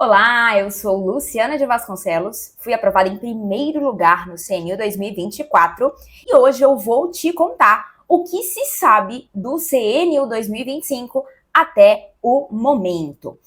Olá, eu sou Luciana de Vasconcelos, fui aprovada em primeiro lugar no CNU 2024 e hoje eu vou te contar o que se sabe do CNU 2025 até o momento.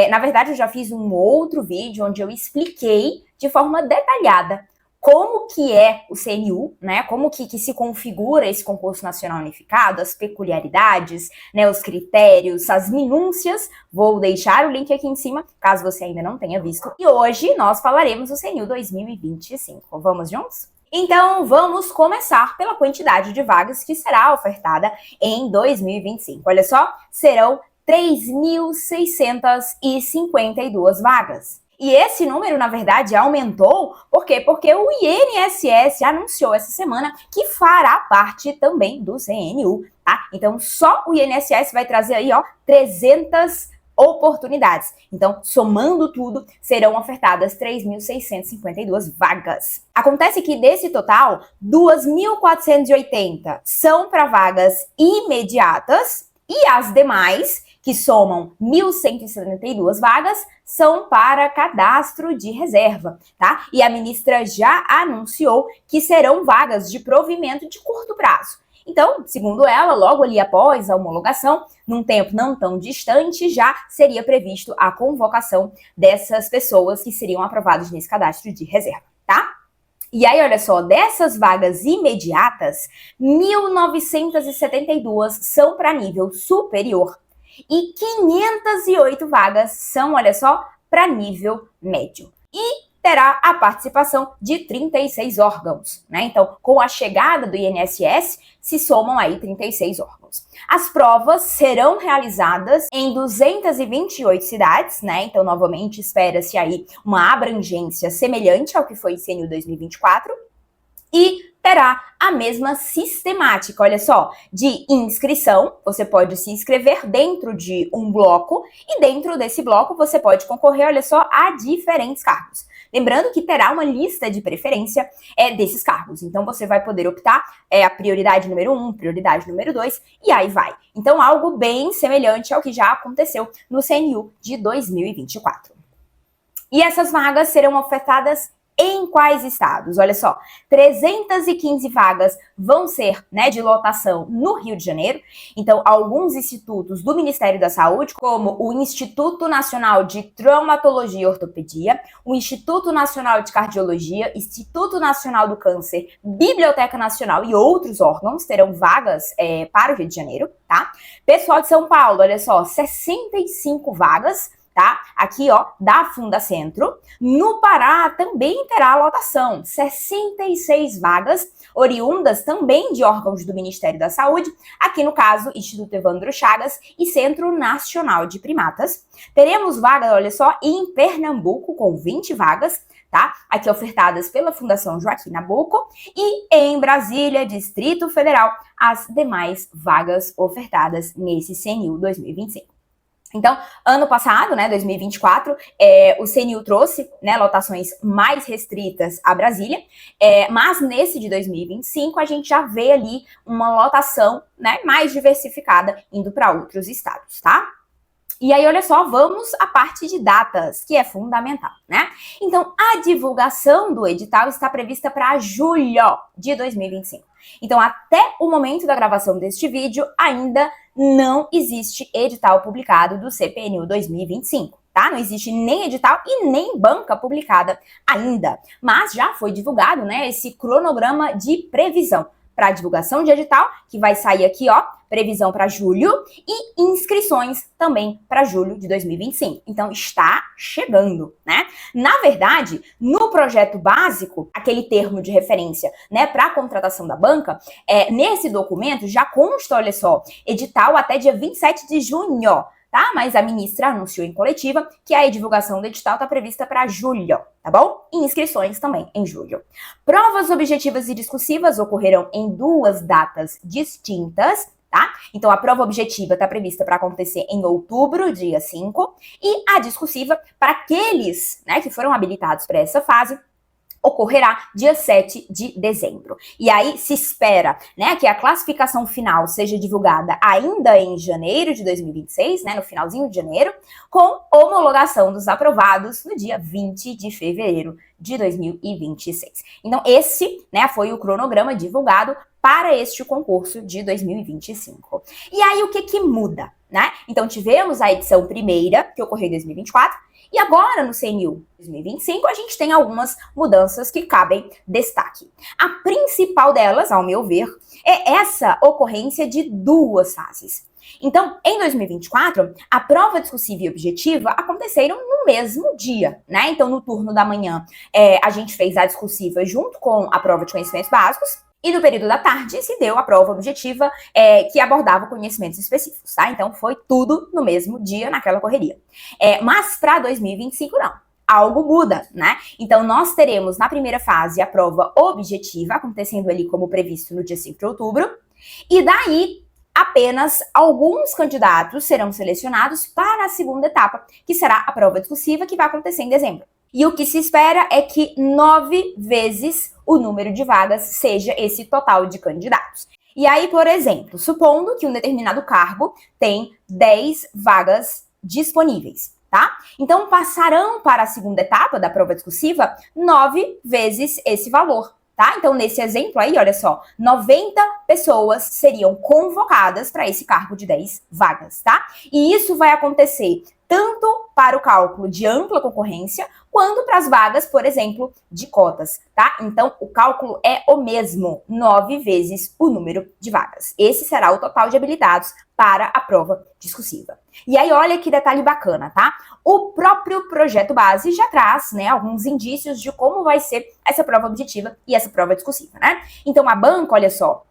Na verdade, eu já fiz um outro vídeo onde eu expliquei de forma detalhada como que é o CNU, né? Como que se configura esse concurso nacional unificado, as peculiaridades, né? Os critérios, as minúcias. Vou deixar o link aqui em cima, caso você ainda não tenha visto. E hoje nós falaremos do CNU 2025. Vamos juntos? Então, vamos começar pela quantidade de vagas que será ofertada em 2025. Olha só, serão 3.652 vagas. E esse número, na verdade, aumentou, por quê? Porque o INSS anunciou essa semana que fará parte também do CNU, tá? Então, só o INSS vai trazer aí, 300 oportunidades. Então, somando tudo, serão ofertadas 3.652 vagas. Acontece que desse total, 2.480 são para vagas imediatas e as demais, que somam 1.172 vagas, são para cadastro de reserva, tá? E a ministra já anunciou que serão vagas de provimento de curto prazo. Então, segundo ela, logo ali após a homologação, num tempo não tão distante, já seria previsto a convocação dessas pessoas que seriam aprovadas nesse cadastro de reserva, tá? E aí, olha só, dessas vagas imediatas, 1.972 são para nível superior e 508 vagas são, olha só, para nível médio. E terá a participação de 36 órgãos, né? Então, com a chegada do INSS, se somam aí 36 órgãos. As provas serão realizadas em 228 cidades, né? Então, novamente, espera-se aí uma abrangência semelhante ao que foi o CNU 2024 e terá a mesma sistemática, olha só, de inscrição. Você pode se inscrever dentro de um bloco e dentro desse bloco você pode concorrer, olha só, a diferentes cargos. Lembrando que terá uma lista de preferência desses cargos. Então, você vai poder optar a prioridade número 1, prioridade número 2 e aí vai. Então, algo bem semelhante ao que já aconteceu no CNU de 2024. E essas vagas serão ofertadas em quais estados? Olha só, 315 vagas vão ser, de lotação no Rio de Janeiro. Então, alguns institutos do Ministério da Saúde, como o Instituto Nacional de Traumatologia e Ortopedia, o Instituto Nacional de Cardiologia, Instituto Nacional do Câncer, Biblioteca Nacional e outros órgãos terão vagas para o Rio de Janeiro, tá? Pessoal de São Paulo, olha só, 65 vagas, tá? Aqui, da Fundacentro. No Pará também terá lotação, 66 vagas, oriundas também de órgãos do Ministério da Saúde, aqui no caso, Instituto Evandro Chagas e Centro Nacional de Primatas. Teremos vagas, olha só, em Pernambuco, com 20 vagas, tá? Aqui ofertadas pela Fundação Joaquim Nabuco, e em Brasília, Distrito Federal, as demais vagas ofertadas nesse CNU 2025. Então, ano passado, 2024, o CNU trouxe, lotações mais restritas a Brasília, mas nesse de 2025 a gente já vê ali uma lotação, mais diversificada indo para outros estados, tá? E aí, olha só, vamos à parte de datas, que é fundamental, né? Então, a divulgação do edital está prevista para julho de 2025. Então, até o momento da gravação deste vídeo, ainda não existe edital publicado do CPNU 2025, tá? Não existe nem edital e nem banca publicada ainda. Mas já foi divulgado, esse cronograma de previsão para a divulgação de edital, que vai sair aqui, previsão para julho, e inscrições também para julho de 2025. Então, está chegando, né? Na verdade, no projeto básico, aquele termo de referência, para a contratação da banca, nesse documento já consta, olha só, edital até dia 27 de junho, tá? Mas a ministra anunciou em coletiva que a divulgação do edital está prevista para julho, tá bom? E inscrições também em julho. Provas objetivas e discursivas ocorrerão em 2 datas distintas, tá? Então, a prova objetiva está prevista para acontecer em outubro, dia 5, e a discursiva, para aqueles, que foram habilitados para essa fase, ocorrerá dia 7 de dezembro. E aí se espera, né, que a classificação final seja divulgada ainda em janeiro de 2026, né, no finalzinho de janeiro, com homologação dos aprovados no dia 20 de fevereiro de 2026. Então esse, né, foi o cronograma divulgado para este concurso de 2025. E aí o que muda, né? Então tivemos a edição primeira, que ocorreu em 2024, e agora no CNU 2025 a gente tem algumas mudanças que cabem destaque. A principal delas, ao meu ver, é essa ocorrência de duas fases. Então, em 2024, a prova discursiva e objetiva aconteceram no mesmo dia, né? Então, no turno da manhã, a gente fez a discursiva junto com a prova de conhecimentos básicos, e no período da tarde se deu a prova objetiva que abordava conhecimentos específicos, tá? Então foi tudo no mesmo dia, naquela correria. Mas para 2025 não. Algo muda, né? Então nós teremos na primeira fase a prova objetiva, acontecendo ali como previsto no dia 5 de outubro, e daí apenas alguns candidatos serão selecionados para a segunda etapa, que será a prova discursiva, que vai acontecer em dezembro. E o que se espera é que 9 vezes o número de vagas seja esse total de candidatos. E aí, por exemplo, supondo que um determinado cargo tem 10 vagas disponíveis, tá? Então, passarão para a segunda etapa da prova discursiva 9 vezes esse valor, tá? Então, nesse exemplo aí, olha só, 90 pessoas seriam convocadas para esse cargo de 10 vagas, tá? E isso vai acontecer tanto para o cálculo de ampla concorrência, quanto para as vagas, por exemplo, de cotas, tá? Então, o cálculo é o mesmo, 9 vezes o número de vagas. Esse será o total de habilitados para a prova discursiva. E aí, olha que detalhe bacana, tá? O próprio projeto base já traz, né, alguns indícios de como vai ser essa prova objetiva e essa prova discursiva, né? Então, a banca, olha só,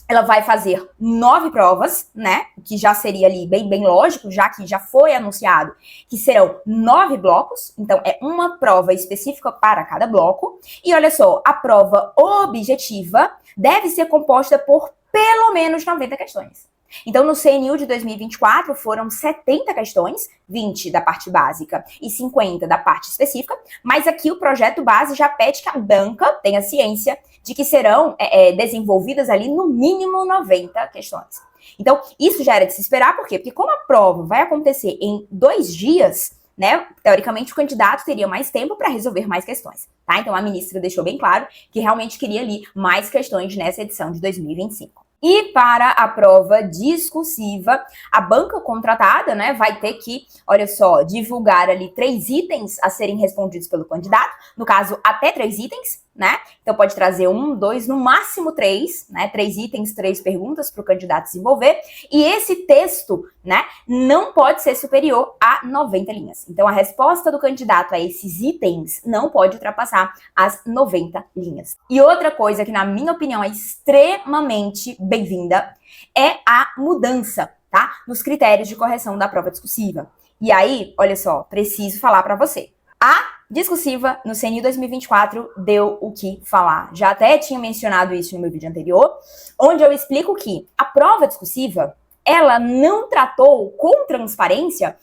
ela vai fazer 9 provas, né? Que já seria ali bem lógico, já que já foi anunciado que serão 9 blocos. Então, é uma prova específica para cada bloco. E olha só, a prova objetiva deve ser composta por pelo menos 90 questões. Então, no CNU de 2024, foram 70 questões, 20 da parte básica e 50 da parte específica, mas aqui o projeto base já pede que a banca tenha ciência de que serão desenvolvidas ali no mínimo 90 questões. Então, isso já era de se esperar, por quê? Porque como a prova vai acontecer em 2 dias, né, teoricamente o candidato teria mais tempo para resolver mais questões, tá? Então, a ministra deixou bem claro que realmente queria ali mais questões nessa edição de 2025. E para a prova discursiva, a banca contratada, né, vai ter que, olha só, divulgar ali 3 itens a serem respondidos pelo candidato, no caso, até 3 itens, né? Então pode trazer 1, 2, no máximo 3, né? 3 itens, 3 perguntas para o candidato desenvolver. E esse texto, né, não pode ser superior a 90 linhas. Então a resposta do candidato a esses itens não pode ultrapassar as 90 linhas. E outra coisa que, na minha opinião, é extremamente bem-vinda é a mudança, tá? Nos critérios de correção da prova discursiva. E aí, olha só, preciso falar para você. A discursiva no CNU 2024 deu o que falar. Já até tinha mencionado isso no meu vídeo anterior, onde eu explico que a prova discursiva, ela não tratou com transparência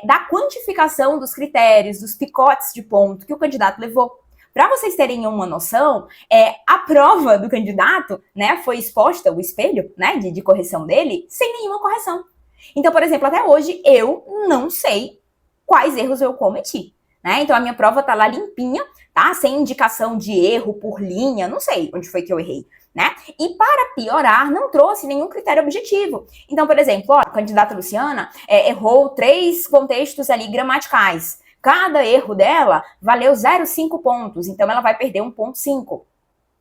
da quantificação dos critérios, dos picotes de ponto que o candidato levou. Para vocês terem uma noção, a prova do candidato, né, foi exposta, o espelho, né, de correção dele, sem nenhuma correção. Então, por exemplo, até hoje eu não sei quais erros eu cometi, né? Então a minha prova tá lá limpinha, tá? Sem indicação de erro por linha, não sei onde foi que eu errei, né? E para piorar, não trouxe nenhum critério objetivo. Então, por exemplo, a candidata Luciana errou 3 contextos ali gramaticais. Cada erro dela valeu 0,5 pontos, então ela vai perder 1,5.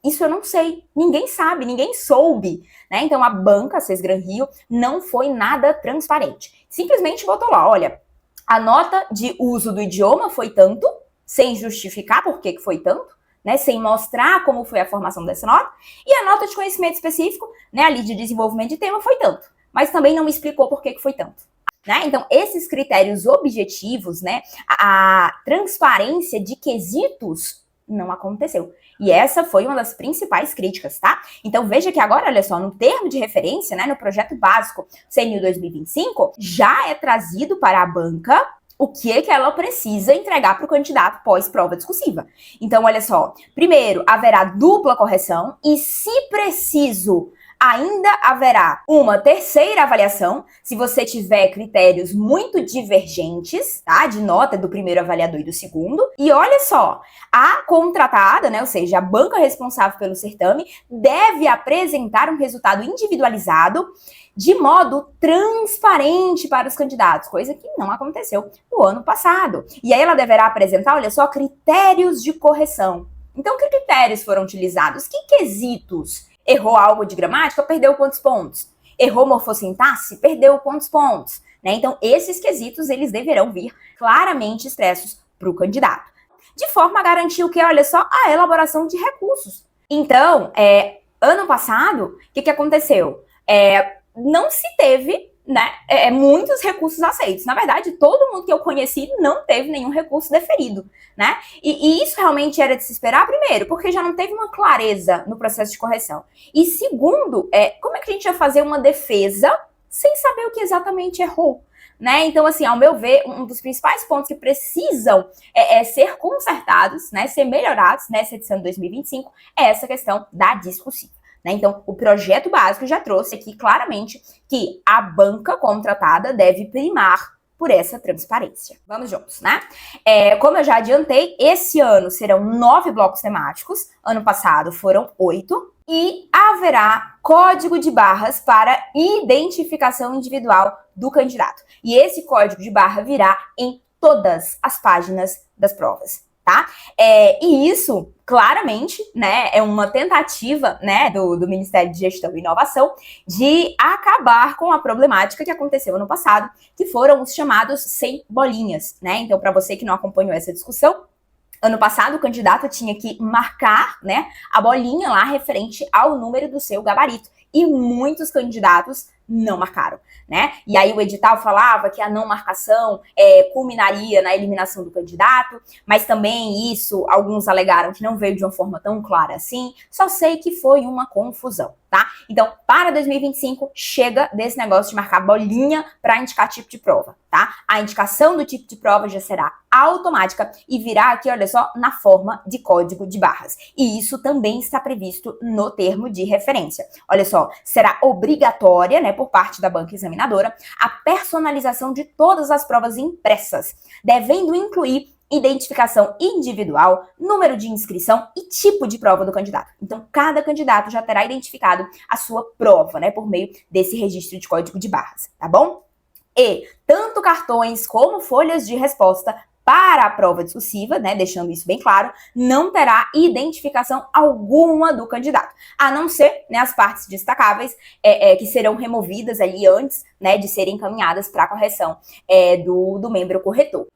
Isso eu não sei, ninguém sabe, ninguém soube, né? Então a banca, a Sesgran Rio, não foi nada transparente. Simplesmente botou lá, olha, a nota de uso do idioma foi tanto, sem justificar por que foi tanto, né, sem mostrar como foi a formação dessa nota, e a nota de conhecimento específico, né, ali de desenvolvimento de tema foi tanto, mas também não me explicou por que foi tanto. Né? Então, esses critérios objetivos, né, a transparência de quesitos não aconteceu. E essa foi uma das principais críticas, tá? Então veja que agora, olha só, no termo de referência, né, no projeto básico CNU 2025, já é trazido para a banca o que é que ela precisa entregar para o candidato pós-prova discursiva. Então, olha só, primeiro, haverá dupla correção e, se preciso, ainda haverá uma terceira avaliação, se você tiver critérios muito divergentes, tá? De nota do primeiro avaliador e do segundo. E olha só, a contratada, né, ou seja, a banca responsável pelo certame, deve apresentar um resultado individualizado de modo transparente para os candidatos, coisa que não aconteceu no ano passado. E aí ela deverá apresentar, olha só, critérios de correção. Então, que critérios foram utilizados? Que quesitos? Errou algo de gramática, perdeu quantos pontos? Errou morfossintaxe, perdeu quantos pontos? Né? Então, esses quesitos, eles deverão vir claramente expressos para o candidato. De forma a garantir o que? Olha só, a elaboração de recursos. Então, ano passado, o que aconteceu? Não se teve, né, muitos recursos aceitos. Na verdade, todo mundo que eu conheci não teve nenhum recurso deferido, né? E isso realmente era de se esperar, primeiro, porque já não teve uma clareza no processo de correção. E segundo, como é que a gente ia fazer uma defesa sem saber o que exatamente errou? Né? Então, assim, ao meu ver, um dos principais pontos que precisam ser consertados, né, ser melhorados nessa edição de 2025 é essa questão da discursiva. Né? Então, o projeto básico já trouxe aqui claramente que a banca contratada deve primar por essa transparência. Vamos juntos, né? Como eu já adiantei, esse ano serão 9 blocos temáticos, ano passado foram 8, e haverá código de barras para identificação individual do candidato. E esse código de barra virá em todas as páginas das provas. Tá? E isso, claramente, né, é uma tentativa, né, do Ministério de Gestão e Inovação de acabar com a problemática que aconteceu ano passado, que foram os chamados 100 bolinhas, né? Então, para você que não acompanhou essa discussão, ano passado o candidato tinha que marcar, né, a bolinha lá referente ao número do seu gabarito. E muitos candidatos não marcaram, né? E aí o edital falava que a não marcação culminaria na eliminação do candidato, mas também isso, alguns alegaram que não veio de uma forma tão clara assim, só sei que foi uma confusão, tá? Então, para 2025, chega desse negócio de marcar bolinha para indicar tipo de prova, tá? A indicação do tipo de prova já será automática e virá aqui, olha só, na forma de código de barras. E isso também está previsto no termo de referência. Olha só, será obrigatória, né, por parte da banca examinadora, a personalização de todas as provas impressas, devendo incluir identificação individual, número de inscrição e tipo de prova do candidato. Então, cada candidato já terá identificado a sua prova, né, por meio desse registro de código de barras, tá bom? E tanto cartões como folhas de resposta para a prova discursiva, né, deixando isso bem claro, não terá identificação alguma do candidato, a não ser, né, as partes destacáveis que serão removidas ali antes, né, de serem encaminhadas para a correção do membro corretor.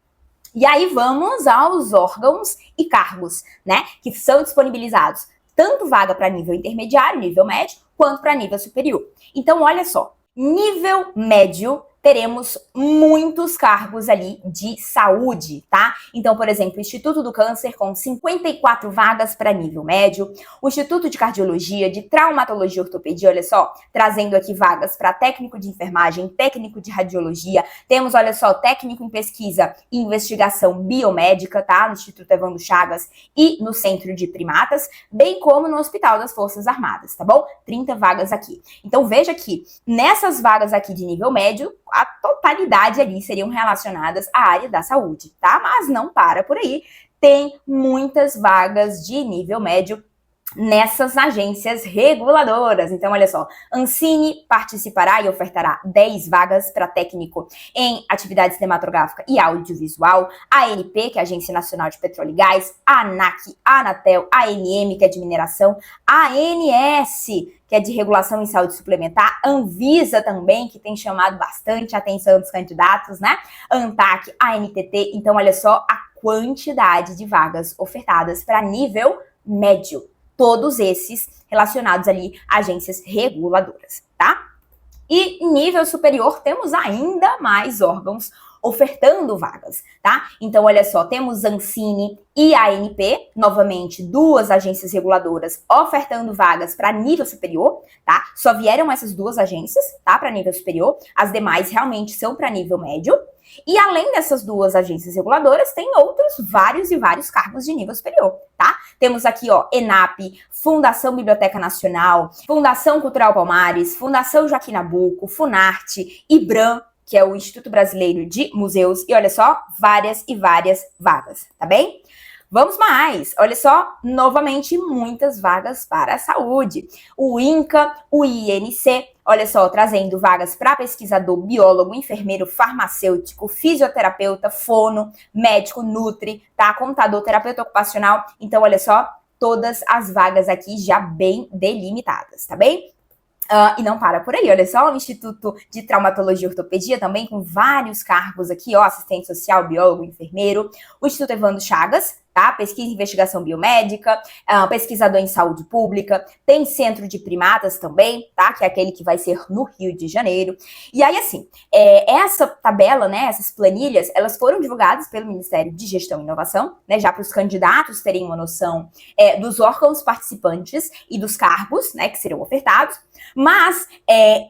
E aí vamos aos órgãos e cargos, né, que são disponibilizados tanto vaga para nível intermediário, nível médio, quanto para nível superior. Então, olha só, nível médio, teremos muitos cargos ali de saúde, tá? Então, por exemplo, o Instituto do Câncer com 54 vagas para nível médio, o Instituto de Cardiologia, de Traumatologia e Ortopedia, olha só, trazendo aqui vagas para técnico de enfermagem, técnico de radiologia, temos, olha só, técnico em pesquisa e investigação biomédica, tá? No Instituto Evandro Chagas e no Centro de Primatas, bem como no Hospital das Forças Armadas, tá bom? 30 vagas aqui. Então, veja que nessas vagas aqui de nível médio, a totalidade ali seriam relacionadas à área da saúde, tá? Mas não para por aí, tem muitas vagas de nível médio nessas agências reguladoras. Então, olha só, Ancine participará e ofertará 10 vagas para técnico em atividade cinematográfica e audiovisual, a ANP, que é a Agência Nacional de Petróleo e Gás, a ANAC, a Anatel, a ANM, que é de mineração, a ANS, que é de regulação em saúde suplementar, Anvisa também, que tem chamado bastante a atenção dos candidatos, né? ANTAC, a ANTT, então olha só a quantidade de vagas ofertadas para nível médio. Todos esses relacionados ali a agências reguladoras, tá? E nível superior, temos ainda mais órgãos ofertando vagas, tá? Então, olha só, temos Ancine e a ANP, novamente, duas agências reguladoras ofertando vagas para nível superior, tá? Só vieram essas duas agências, tá? Para nível superior, as demais realmente são para nível médio. E além dessas duas agências reguladoras, tem outros vários e vários cargos de nível superior, tá? Temos aqui, ó, ENAP, Fundação Biblioteca Nacional, Fundação Cultural Palmares, Fundação Joaquim Nabuco, Funarte, IBRAM, que é o Instituto Brasileiro de Museus, e olha só, várias e várias vagas, tá bem? Vamos mais, olha só, novamente muitas vagas para a saúde. O INCA, o INC, olha só, trazendo vagas para pesquisador, biólogo, enfermeiro, farmacêutico, fisioterapeuta, fono, médico, nutri, tá? Contador, terapeuta ocupacional. Então, olha só, todas as vagas aqui já bem delimitadas, tá bem? E não para por aí, olha só, o Instituto de Traumatologia e Ortopedia também com vários cargos aqui, ó, assistente social, biólogo, enfermeiro, o Instituto Evandro Chagas, tá? Pesquisa e investigação biomédica, pesquisador em saúde pública, tem centro de primatas também, tá? Que é aquele que vai ser no Rio de Janeiro. E aí, assim, essa tabela, né, essas planilhas, elas foram divulgadas pelo Ministério de Gestão e Inovação, né, já para os candidatos terem uma noção dos órgãos participantes e dos cargos, né, que serão ofertados, mas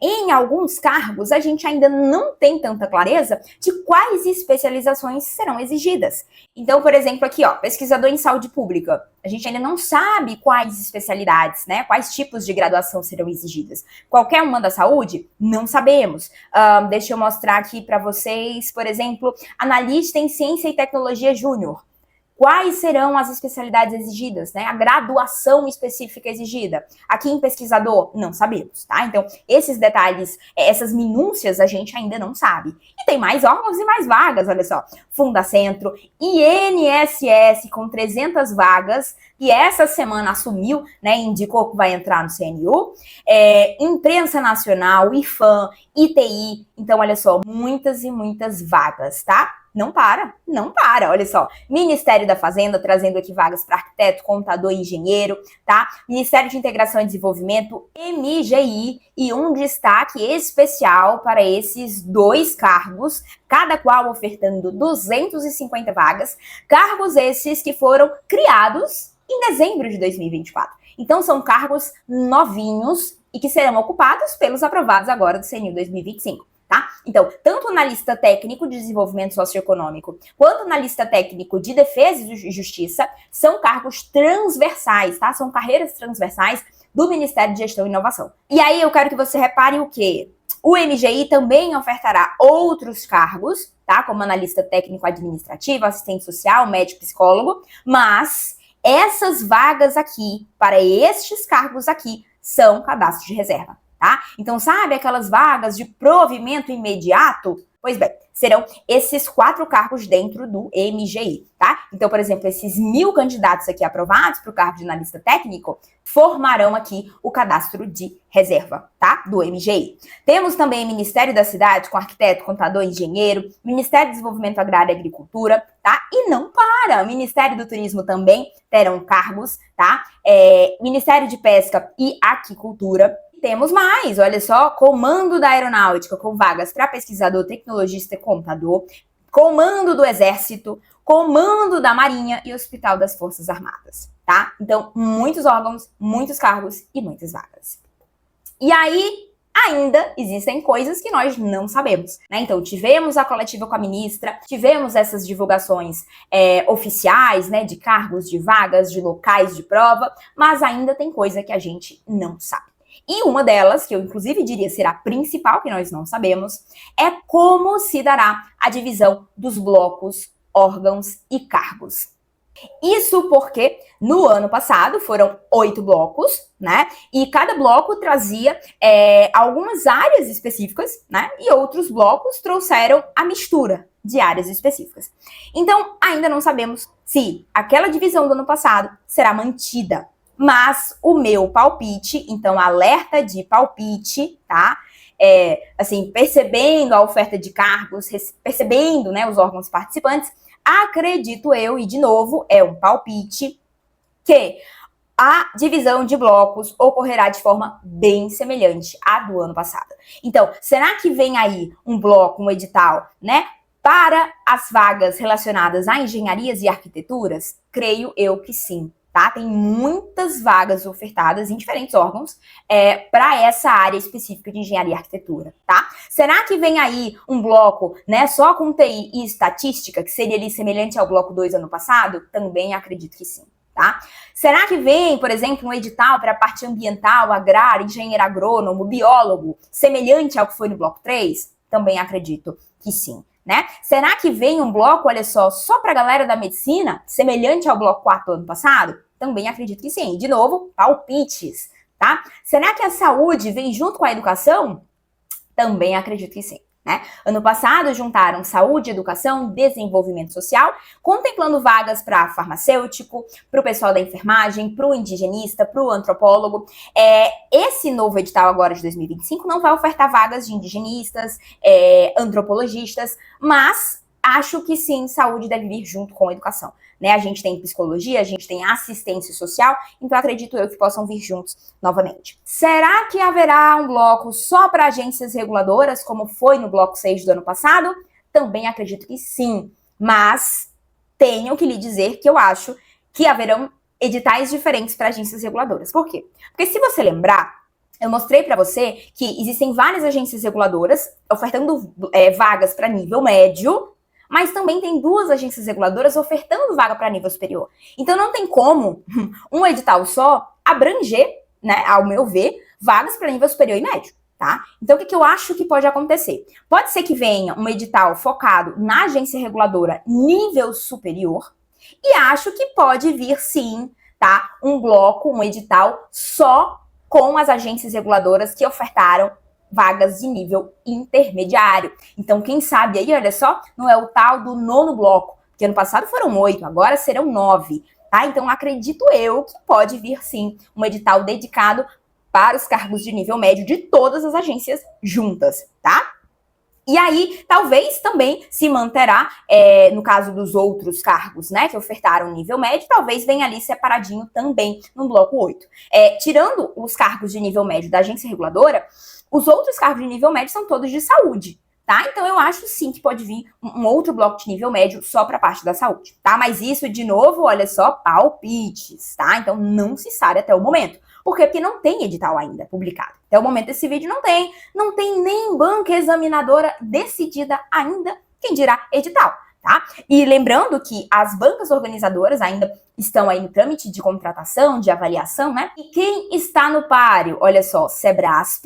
em alguns cargos a gente ainda não tem tanta clareza de quais especializações serão exigidas. Então, por exemplo, aqui, ó, pesquisador em saúde pública. A gente ainda não sabe quais especialidades, né? Quais tipos de graduação serão exigidas. Qualquer uma da saúde? Não sabemos. Deixa eu mostrar aqui para vocês, por exemplo, analista em ciência e tecnologia júnior. Quais serão as especialidades exigidas, né? A graduação específica exigida. Aqui em pesquisador, não sabemos, tá? Então, esses detalhes, essas minúcias, a gente ainda não sabe. E tem mais órgãos e mais vagas, olha só. Fundacentro, INSS com 300 vagas, e essa semana assumiu, né? Indicou que vai entrar no CNU. Imprensa Nacional, IFAM, ITI. Então, olha só, muitas e muitas vagas, tá? Não para, olha só. Ministério da Fazenda, trazendo aqui vagas para arquiteto, contador e engenheiro, tá? Ministério de Integração e Desenvolvimento, MGI, e um destaque especial para esses dois cargos, cada qual ofertando 250 vagas, cargos esses que foram criados em dezembro de 2024. Então, são cargos novinhos e que serão ocupados pelos aprovados agora do CNU 2025. Tá? Então, tanto analista técnico de desenvolvimento socioeconômico quanto analista técnico de defesa e justiça são cargos transversais, tá? São carreiras transversais do Ministério de Gestão e Inovação. E aí eu quero que você repare o quê? O MGI também ofertará outros cargos, tá? Como analista técnico administrativo, assistente social, médico, psicólogo, mas essas vagas aqui, para estes cargos aqui, são cadastros de reserva. Tá? Então, sabe aquelas vagas de provimento imediato? Pois bem, serão esses 4 cargos dentro do MGI, tá? Então, por exemplo, esses 1.000 candidatos aqui aprovados para o cargo de analista técnico formarão aqui o cadastro de reserva, tá? Do MGI. Temos também Ministério da Cidade, com arquiteto, contador, engenheiro, Ministério do Desenvolvimento Agrário e Agricultura, tá? E não para! Ministério do Turismo também terão cargos, tá? Ministério de Pesca e Aquicultura. Temos mais, olha só, Comando da Aeronáutica com vagas para pesquisador, tecnologista e contador, Comando do Exército, Comando da Marinha e Hospital das Forças Armadas, tá? Então, muitos órgãos, muitos cargos e muitas vagas. E aí, ainda existem coisas que nós não sabemos, né? Então, tivemos a coletiva com a ministra, tivemos essas divulgações oficiais, né, de cargos, de vagas, de locais de prova, mas ainda tem coisa que a gente não sabe. E uma delas, que eu inclusive diria ser a principal, que nós não sabemos, é como se dará a divisão dos blocos, órgãos e cargos. Isso porque no ano passado foram 8 blocos, né? E cada bloco trazia algumas áreas específicas, né? E outros blocos trouxeram a mistura de áreas específicas. Então, ainda não sabemos se aquela divisão do ano passado será mantida. Mas o meu palpite, então alerta de palpite, tá? Assim, percebendo a oferta de cargos, percebendo, né, os órgãos participantes, acredito eu, e de novo, é um palpite, que a divisão de blocos ocorrerá de forma bem semelhante à do ano passado. Então, será que vem aí um bloco, um edital, né, para as vagas relacionadas a engenharias e arquiteturas? Creio eu que sim. tá? Tem muitas vagas ofertadas em diferentes órgãos para essa área específica de engenharia e arquitetura, tá? Será que vem aí um bloco, né, só com TI e estatística, que seria ali semelhante ao bloco 2 ano passado? Também acredito que sim, tá? Será que vem, por exemplo, um edital para a parte ambiental, agrária, engenheiro agrônomo, biólogo, semelhante ao que foi no bloco 3? Também acredito que sim. Né? Será que vem um bloco, olha só para a galera da medicina, semelhante ao bloco 4 do ano passado? Também acredito que sim. De novo, palpites, tá? Será que a saúde vem junto com a educação? Também acredito que sim. Né? Ano passado, juntaram saúde, educação, desenvolvimento social, contemplando vagas para farmacêutico, para o pessoal da enfermagem, para o indigenista, para o antropólogo. Esse novo edital agora de 2025 não vai ofertar vagas de indigenistas, antropologistas, mas acho que sim, saúde deve vir junto com a educação. Né? A gente tem psicologia, a gente tem assistência social, então acredito eu que possam vir juntos novamente. Será que haverá um bloco só para agências reguladoras, como foi no bloco 6 do ano passado? Também acredito que sim, mas tenho que lhe dizer que eu acho que haverão editais diferentes para agências reguladoras. Por quê? Porque se você lembrar, eu mostrei para você que existem várias agências reguladoras ofertando vagas para nível médio, mas também tem 2 agências reguladoras ofertando vaga para nível superior. Então não tem como um edital só abranger, né, ao meu ver, vagas para nível superior e médio, tá? Então o que eu acho que pode acontecer? Pode ser que venha um edital focado na agência reguladora nível superior e acho que pode vir sim, tá, um bloco, um edital só com as agências reguladoras que ofertaram vagas de nível intermediário. Então, quem sabe aí, olha só, não é o tal do 9º bloco, que ano passado foram 8, agora serão 9, tá? Então, acredito eu que pode vir, sim, um edital dedicado para os cargos de nível médio de todas as agências juntas, tá? E aí, talvez também se manterá, no caso dos outros cargos, né, que ofertaram nível médio, talvez venha ali separadinho também no bloco 8. Tirando os cargos de nível médio da agência reguladora, os outros cargos de nível médio são todos de saúde, tá? Então eu acho sim que pode vir um outro bloco de nível médio só para a parte da saúde, tá? Mas isso, de novo, olha só, palpites, tá? Então não se sabe até o momento. Por quê? Porque não tem edital ainda publicado. Até o momento desse vídeo não tem nem banca examinadora decidida ainda, quem dirá edital, tá? E lembrando que as bancas organizadoras ainda estão aí no trâmite de contratação, de avaliação, né? E quem está no páreo? Olha só, Sebrasp,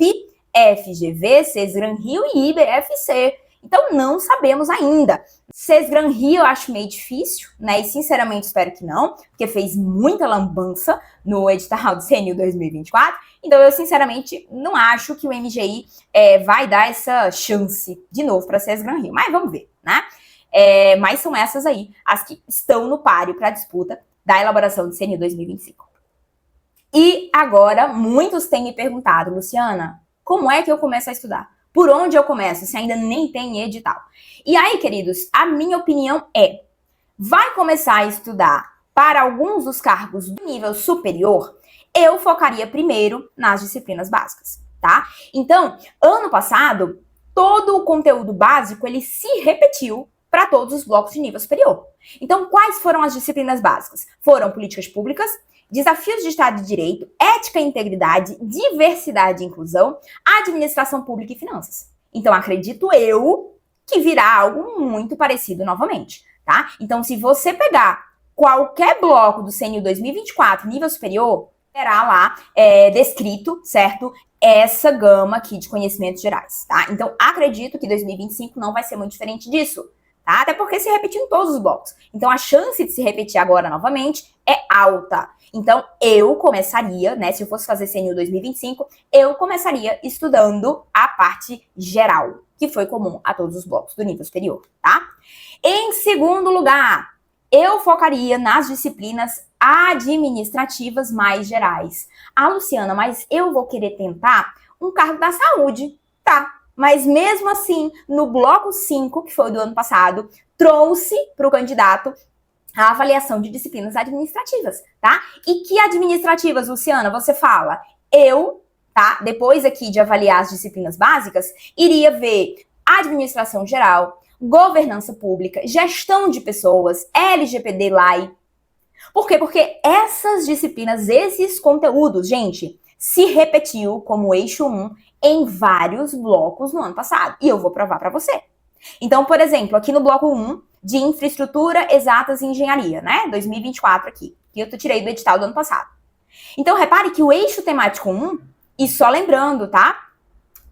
FGV, Sesgran Rio e IBFC. Então não sabemos ainda. Sesgran Rio eu acho meio difícil, né? E sinceramente espero que não, porque fez muita lambança no edital do CNU 2024. Então eu sinceramente não acho que o MGI vai dar essa chance de novo para Sesgran Rio. Mas vamos ver, né? Mas são essas aí as que estão no páreo para a disputa da elaboração do CNU 2025. E agora muitos têm me perguntado, Luciana, como é que eu começo a estudar? Por onde eu começo, se ainda nem tem edital? E aí, queridos, a minha opinião vai começar a estudar para alguns dos cargos do nível superior, eu focaria primeiro nas disciplinas básicas, tá? Então, ano passado, todo o conteúdo básico, ele se repetiu para todos os blocos de nível superior. Então, quais foram as disciplinas básicas? Foram políticas públicas, desafios de Estado de Direito, ética e integridade, diversidade e inclusão, administração pública e finanças. Então, acredito eu que virá algo muito parecido novamente, tá? Então, se você pegar qualquer bloco do CNU 2024, nível superior, terá lá descrito, certo? Essa gama aqui de conhecimentos gerais, tá? Então, acredito que 2025 não vai ser muito diferente disso. Tá? Até porque se repetiu em todos os blocos. Então, a chance de se repetir agora novamente é alta. Então, eu começaria, né, se eu fosse fazer CNU 2025, eu começaria estudando a parte geral, que foi comum a todos os blocos do nível superior, tá? Em segundo lugar, eu focaria nas disciplinas administrativas mais gerais. Ah, Luciana, mas eu vou querer tentar um cargo da saúde, tá? Mas mesmo assim, no bloco 5, que foi do ano passado, trouxe para o candidato a avaliação de disciplinas administrativas, tá? E que administrativas, Luciana, você fala? Eu, tá? Depois aqui de avaliar as disciplinas básicas, iria ver administração geral, governança pública, gestão de pessoas, LGPD-LAI, Por quê? Porque essas disciplinas, esses conteúdos, gente, se repetiu como eixo 1 em vários blocos no ano passado. E eu vou provar para você. Então, por exemplo, aqui no bloco 1 de infraestrutura, exatas e engenharia, né? 2024 aqui, que eu tirei do edital do ano passado. Então, repare que o eixo temático 1, e só lembrando, tá?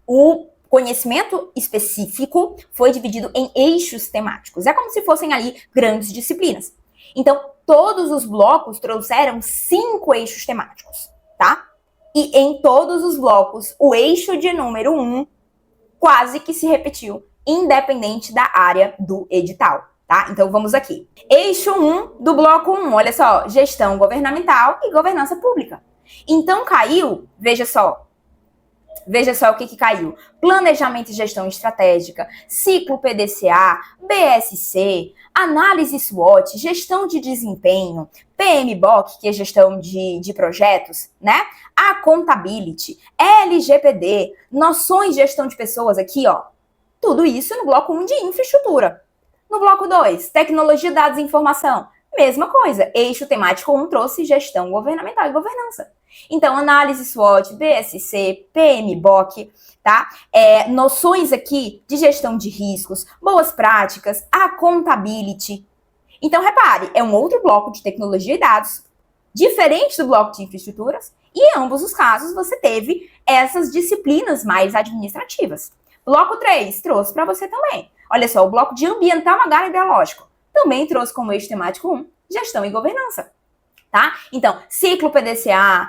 O conhecimento específico foi dividido em eixos temáticos. É como se fossem ali grandes disciplinas. Então, todos os blocos trouxeram 5 eixos temáticos, tá? E em todos os blocos, o eixo de número 1 quase que se repetiu, independente da área do edital, tá? Então, vamos aqui. Eixo 1 do bloco 1, olha só, gestão governamental e governança pública. Então, caiu, veja só o que caiu. Planejamento e gestão estratégica, ciclo PDCA, BSC, análise SWOT, gestão de desempenho, PMBOK, que é gestão de projetos, né? Accountability, LGPD, noções de gestão de pessoas aqui, ó. Tudo isso no bloco 1 de infraestrutura. No bloco 2, tecnologia, dados e informação. Mesma coisa, eixo temático 1 trouxe gestão governamental e governança. Então, análise SWOT, BSC, PMBOK, tá? Noções aqui de gestão de riscos, boas práticas, accountability. Então, repare, é um outro bloco de tecnologia e dados, diferente do bloco de infraestruturas, e em ambos os casos você teve essas disciplinas mais administrativas. Bloco 3 trouxe para você também. Olha só, o bloco de ambiental, agro e biológico também trouxe como eixo temático 1, gestão e governança. Tá? Então, ciclo PDCA,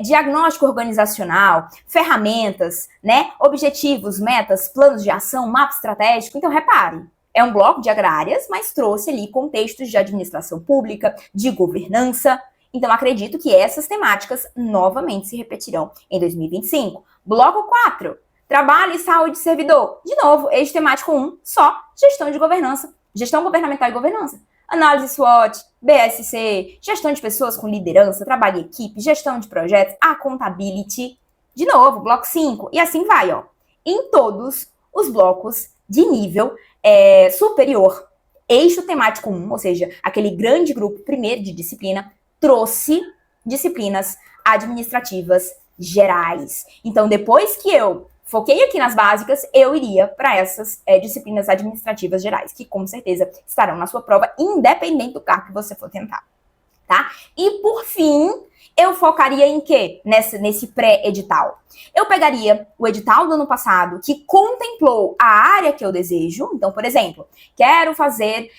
diagnóstico organizacional, ferramentas, né? Objetivos, metas, planos de ação, mapa estratégico. Então, repare, é um bloco de agrárias, mas trouxe ali contextos de administração pública, de governança. Então, acredito que essas temáticas novamente se repetirão em 2025. Bloco 4, trabalho e saúde do servidor. De novo, eixo temático 1, só gestão de governança, gestão governamental e governança. Análise SWOT, BSC, gestão de pessoas com liderança, trabalho em equipe, gestão de projetos, accountability. De novo, bloco 5. E assim vai, ó. Em todos os blocos de nível superior, eixo temático 1, ou seja, aquele grande grupo primeiro de disciplina, trouxe disciplinas administrativas gerais. Então, depois que eu foquei aqui nas básicas, eu iria para essas disciplinas administrativas gerais, que com certeza estarão na sua prova, independente do cargo que você for tentar, tá? E por fim, eu focaria em quê? Nesse pré-edital. Eu pegaria o edital do ano passado, que contemplou a área que eu desejo. Então, por exemplo, quero fazer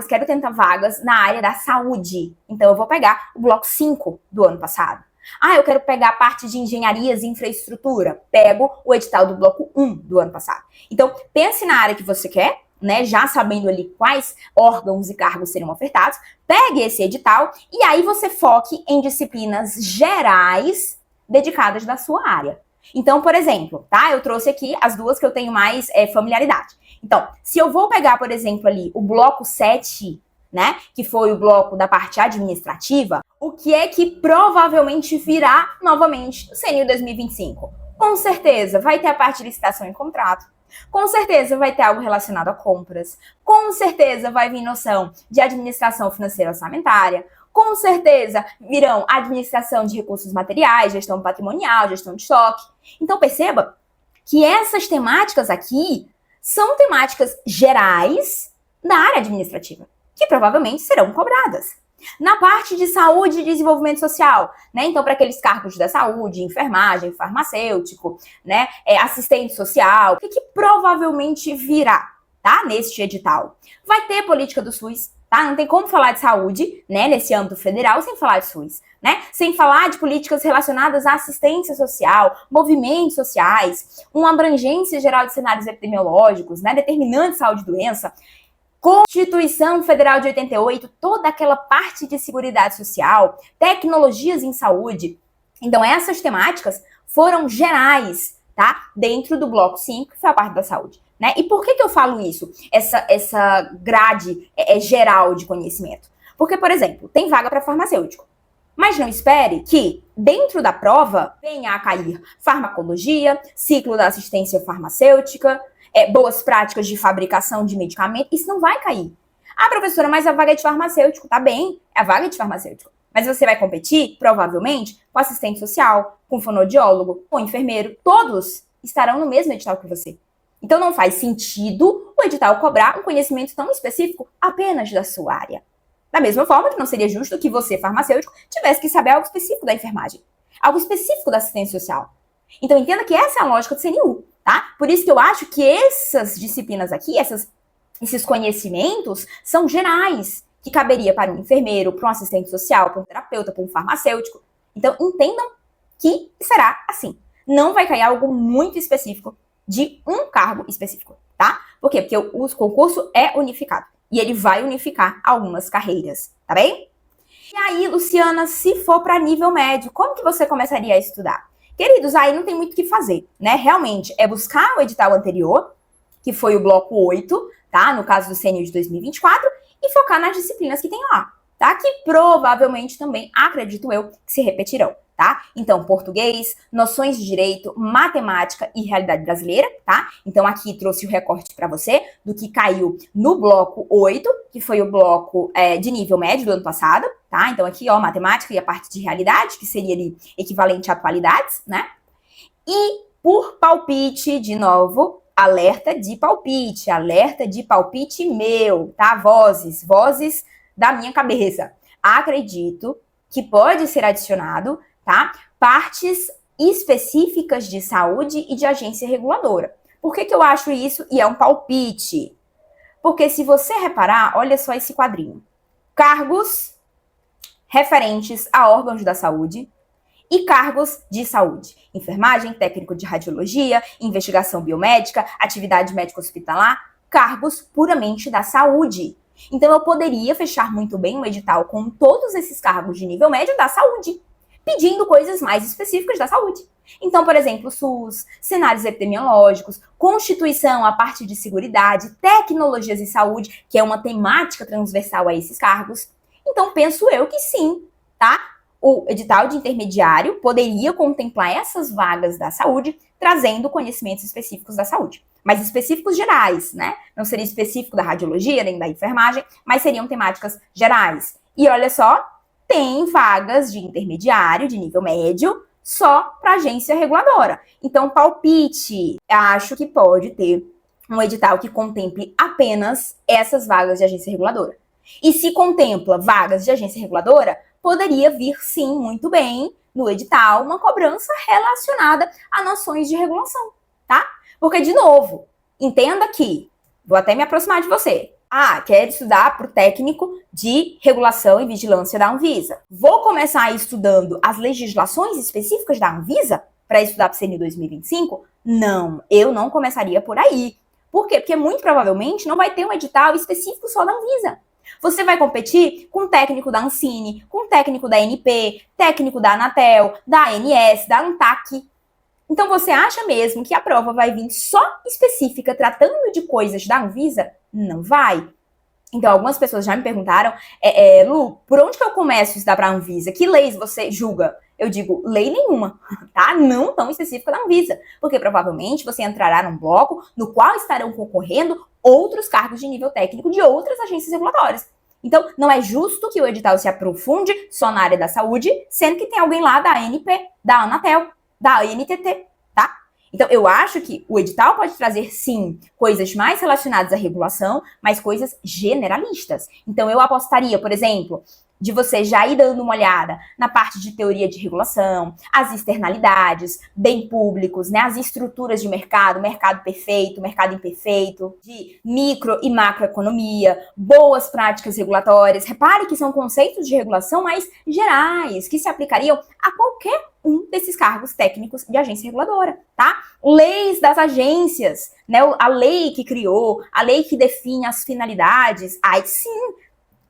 quero tentar vagas na área da saúde. Então, eu vou pegar o bloco 5 do ano passado. Ah, eu quero pegar a parte de engenharias e infraestrutura. Pego o edital do bloco 1 do ano passado. Então, pense na área que você quer, né? Já sabendo ali quais órgãos e cargos serão ofertados. Pegue esse edital e aí você foque em disciplinas gerais dedicadas da sua área. Então, por exemplo, tá? Eu trouxe aqui as duas que eu tenho mais familiaridade. Então, se eu vou pegar, por exemplo, ali o bloco 7, né? Que foi o bloco da parte administrativa, o que é que provavelmente virá novamente no CNU 2025? Com certeza vai ter a parte de licitação e contrato. Com certeza vai ter algo relacionado a compras. Com certeza vai vir noção de administração financeira orçamentária. Com certeza virão administração de recursos materiais, gestão patrimonial, gestão de estoque. Então perceba que essas temáticas aqui são temáticas gerais da área administrativa, que provavelmente serão cobradas. Na parte de saúde e desenvolvimento social, né? Então, para aqueles cargos da saúde, enfermagem, farmacêutico, né? Assistente social, o que provavelmente virá, tá? Neste edital. Vai ter política do SUS, tá? Não tem como falar de saúde, né? Nesse âmbito federal, sem falar de SUS, né? Sem falar de políticas relacionadas à assistência social, movimentos sociais, uma abrangência geral de cenários epidemiológicos, né? Determinantes de saúde e doença, Constituição Federal de 88, toda aquela parte de seguridade social, tecnologias em saúde. Então, essas temáticas foram gerais, tá? Dentro do bloco 5, que foi a parte da saúde, né? E por que eu falo isso? Essa grade geral de conhecimento. Porque, por exemplo, tem vaga para farmacêutico. Mas não espere que, dentro da prova, venha a cair farmacologia, ciclo da assistência farmacêutica, boas práticas de fabricação de medicamento. Isso não vai cair. Ah, professora, mas a vaga é de farmacêutico. Tá bem, é a vaga de farmacêutico. Mas você vai competir, provavelmente, com assistente social, com fonoaudiólogo, com enfermeiro. Todos estarão no mesmo edital que você. Então não faz sentido o edital cobrar um conhecimento tão específico apenas da sua área. Da mesma forma que não seria justo que você, farmacêutico, tivesse que saber algo específico da enfermagem, algo específico da assistência social. Então entenda que essa é a lógica do CNU, tá? Por isso que eu acho que essas disciplinas aqui, esses conhecimentos, são gerais, que caberia para um enfermeiro, para um assistente social, para um terapeuta, para um farmacêutico. Então entendam que será assim. Não vai cair algo muito específico de um cargo específico, tá? Por quê? Porque o concurso é unificado. E ele vai unificar algumas carreiras, tá bem? E aí, Luciana, se for para nível médio, como que você começaria a estudar? Queridos, aí não tem muito o que fazer, né? Realmente, é buscar o edital anterior, que foi o bloco 8, tá? No caso do CNU de 2024, e focar nas disciplinas que tem lá, tá? Que provavelmente também, acredito eu, que se repetirão, tá? Então, português, noções de direito, matemática e realidade brasileira, tá? Então, aqui trouxe o recorte para você do que caiu no bloco 8, que foi o bloco de nível médio do ano passado, tá? Então, aqui, ó, matemática e a parte de realidade, que seria ali equivalente a atualidades, né? E por palpite, de novo, alerta de palpite meu, tá? Vozes da minha cabeça. Acredito que pode ser adicionado, tá? Partes específicas de saúde e de agência reguladora. Por que eu acho isso? E é um palpite. Porque se você reparar, olha só esse quadrinho. Cargos referentes a órgãos da saúde e cargos de saúde. Enfermagem, técnico de radiologia, investigação biomédica, atividade médico-hospitalar, cargos puramente da saúde. Então eu poderia fechar muito bem um edital com todos esses cargos de nível médio da saúde, pedindo coisas mais específicas da saúde. Então, por exemplo, SUS, cenários epidemiológicos, Constituição, a parte de seguridade, tecnologias e saúde, que é uma temática transversal a esses cargos. Então, penso eu que sim, tá? O edital de intermediário poderia contemplar essas vagas da saúde, trazendo conhecimentos específicos da saúde. Mas específicos gerais, né? Não seria específico da radiologia, nem da enfermagem, mas seriam temáticas gerais. E olha só, tem vagas de intermediário, de nível médio, só para agência reguladora. Então, palpite, acho que pode ter um edital que contemple apenas essas vagas de agência reguladora. E se contempla vagas de agência reguladora, poderia vir, sim, muito bem, no edital, uma cobrança relacionada a noções de regulação, tá? Porque, de novo, entenda que, vou até me aproximar de você, quer estudar para o técnico de regulação e vigilância da Anvisa. Vou começar estudando as legislações específicas da Anvisa para estudar para o CNU 2025? Não, eu não começaria por aí. Por quê? Porque muito provavelmente não vai ter um edital específico só da Anvisa. Você vai competir com técnico da Ancine, com técnico da ANP, técnico da Anatel, da ANS, da ANTAC. Então você acha mesmo que a prova vai vir só específica tratando de coisas da Anvisa? Não vai. Então algumas pessoas já me perguntaram, Lu, por onde que eu começo a estudar para a Anvisa? Que leis você julga? Eu digo, lei nenhuma, tá? Não tão específica da Anvisa. Porque provavelmente você entrará num bloco no qual estarão concorrendo outros cargos de nível técnico de outras agências regulatórias. Então, não é justo que o edital se aprofunde só na área da saúde, sendo que tem alguém lá da ANP, da Anatel, da ANTT, tá? Então, eu acho que o edital pode trazer, sim, coisas mais relacionadas à regulação, mas coisas generalistas. Então, eu apostaria, por exemplo, de você já ir dando uma olhada na parte de teoria de regulação, as externalidades, bem públicos, né, as estruturas de mercado, mercado perfeito, mercado imperfeito, de micro e macroeconomia, boas práticas regulatórias. Repare que são conceitos de regulação mais gerais, que se aplicariam a qualquer um desses cargos técnicos de agência reguladora, tá? Leis das agências, né, a lei que criou, a lei que define as finalidades, aí sim,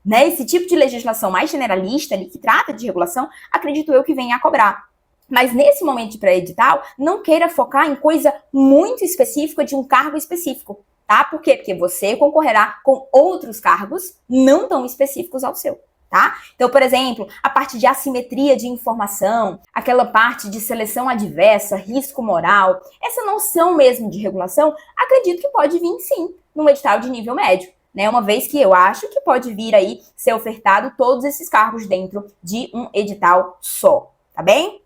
né, esse tipo de legislação mais generalista, ali, que trata de regulação, acredito eu que venha a cobrar. Mas nesse momento de pré-edital, não queira focar em coisa muito específica de um cargo específico, tá? Por quê? Porque você concorrerá com outros cargos não tão específicos ao seu, tá? Então, por exemplo, a parte de assimetria de informação, aquela parte de seleção adversa, risco moral, essa noção mesmo de regulação, acredito que pode vir sim, num edital de nível médio. né? Uma vez que eu acho que pode vir aí ser ofertado todos esses cargos dentro de um edital só, tá bem?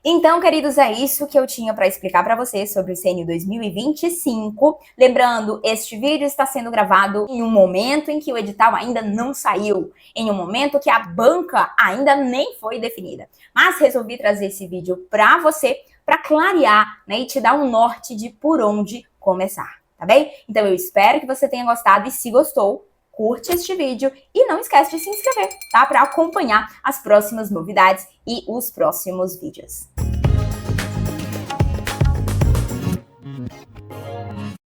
Então, queridos, é isso que eu tinha para explicar para vocês sobre o CNU 2025. Lembrando, este vídeo está sendo gravado em um momento em que o edital ainda não saiu, em um momento que a banca ainda nem foi definida. Mas resolvi trazer esse vídeo para você, para clarear, né, e te dar um norte de por onde começar, tá bem? Então, eu espero que você tenha gostado e se gostou, curte este vídeo e não esquece de se inscrever, tá? Para acompanhar as próximas novidades e os próximos vídeos.